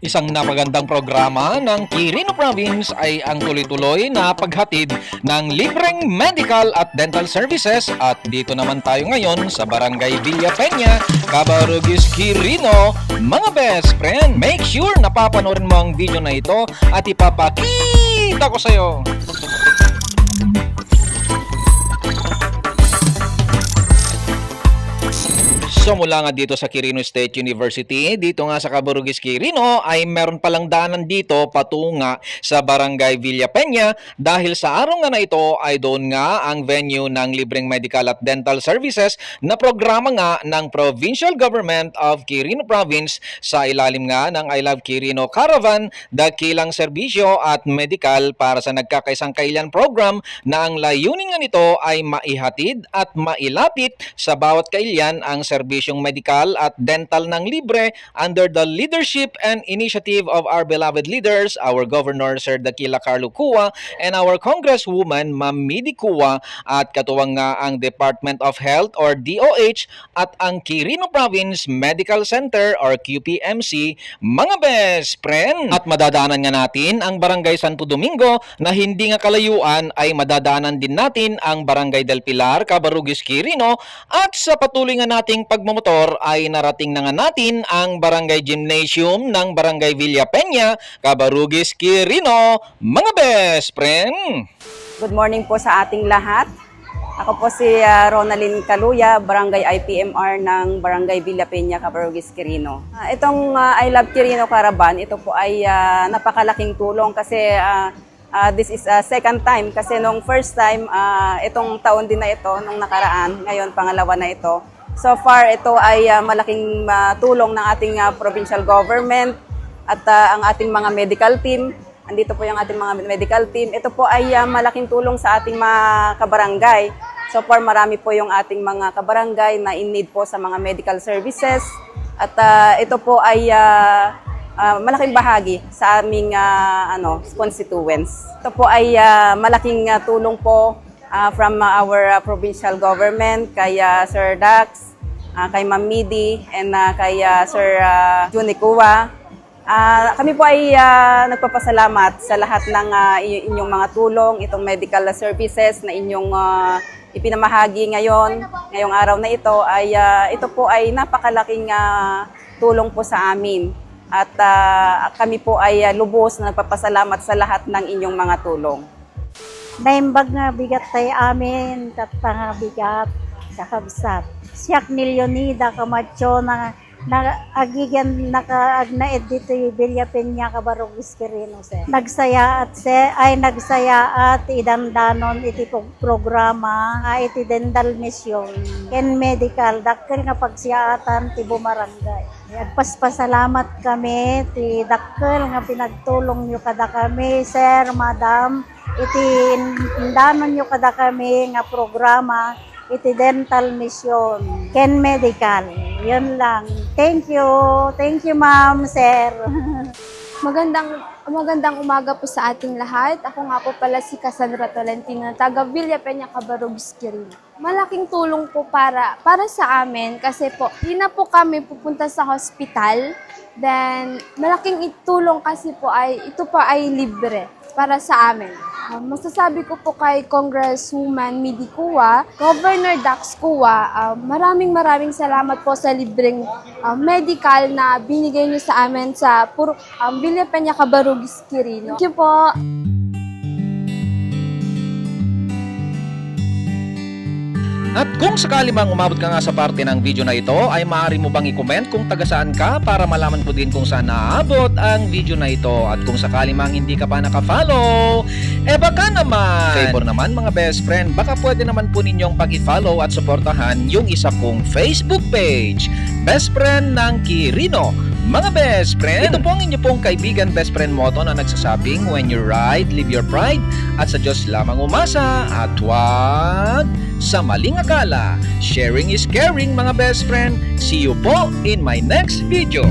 Isang napagandang programa ng Quirino Province ay ang tuloy-tuloy na paghatid ng libreng medical at dental services at dito naman tayo ngayon sa Barangay Villa Peña, Cabarugis, Quirino. Mga best friend, make sure na papanoorin mo ang video na ito at ipapakita ko sa'yo. So mula nga dito sa Quirino State University, dito nga sa Cabarugis, Quirino, ay meron palang daanan dito patunga sa Barangay Villa Peña dahil sa araw nga na ito ay doon nga ang venue ng libreng medical at dental services na programa nga ng Provincial Government of Quirino Province sa ilalim nga ng I Love Quirino Caravan, dakilang serbisyo at medical para sa nagkakaisang kailan program na ang layunin nga nito ay maihatid at mailapit sa bawat kailyan ang serbisyong medical at dental ng libre under the leadership and initiative of our beloved leaders, our Governor Sir Dakila Carlo Cua and our Congresswoman Ma'am Midi Cua at katuwang nga ang Department of Health or DOH at ang Quirino Province Medical Center or QPMC, mga best friend. At madadaanan nga natin ang Barangay Santo Domingo na hindi nga kalayuan ay madadaanan din natin ang Barangay del Pilar, Cabarugis, Quirino at sa patuloy nga nating pagmamotor ay narating na nga natin ang Barangay Gymnasium ng Barangay Villa Peña, Cabarugis, Quirino, mga best friend. Good morning po sa ating lahat. Ako po si Ronalyn Caluya, Barangay IPMR ng Barangay Villa Peña, Cabarugis, Quirino. Itong I Love Quirino Caravan, ito po ay napakalaking tulong kasi this is second time kasi nung first time, itong taon din na ito, nung nakaraan, ngayon pangalawa na ito. So far, ito ay malaking tulong ng ating provincial government at ang ating mga medical team. Andito po yung ating mga medical team. Ito po ay malaking tulong sa ating mga kabarangay. So far, marami po yung ating mga kabarangay na in need po sa mga medical services. At ito po ay malaking bahagi sa aming constituents. Ito po ay malaking tulong po from our provincial government, kay Sir Dax, kay Ma'am Midi, and kay Sir Juni Cua. Kami po ay nagpapasalamat sa lahat ng inyong mga tulong, itong medical services na inyong ipinamahagi ngayong araw na ito. Ito po ay napakalaking tulong po sa amin. At kami po ay lubos na nagpapasalamat sa lahat ng inyong mga tulong. Naimbag nga bigat tayo amin, nga bigat, kakabsat. Siyak nilyonida kamatyo na agigan nakaagnaed dito yung Villa Peña, Cabarugis, Quirino. Nagsaya at idandanon iti programa, iti dental mission, ken medical, dakkel nga pagsiyaatan ti bumarangay. Agpaspasalamat kami, ti dakkel nga pinagtulong nyo kada kami, sir, madam, iti danon nyo kada kami nga programa, iti dental mission, ken medical. Yun lang. Thank you ma'am, sir. Magandang umaga po sa ating lahat. Ako nga po pala si Cassandra Tolentino, taga Villa Peña, Cabarugis, Quirino. Malaking tulong po para sa amin kasi po, hindi na po kami pupunta sa hospital. Then, malaking itulong kasi po ito po ay libre para sa amin. Masasabi ko po kay Congresswoman Midi Cua, Governor Dax Cua, maraming salamat po sa libreng medical na binigay niyo sa amin sa Villa Peña, Cabarugis, Quirino. Thank you po. At kung sakali mang umabot ka nga sa parte ng video na ito, ay maaari mo bang i-comment kung taga saan ka para malaman ko din kung saan naabot ang video na ito. At kung sakali mang hindi ka pa naka-follow, baka naman, favor naman mga best friend, baka pwede naman po ninyong pag-follow at suportahan yung isa kong Facebook page, Best Friend ng Quirino. Mga best friend, ito po ang inyo pong kaibigan best friend motto na nagsasabing, when you ride, live your pride, at sa Diyos lamang umasa, at huwag sa maling akala. Sharing is caring mga best friend. See you po in my next video.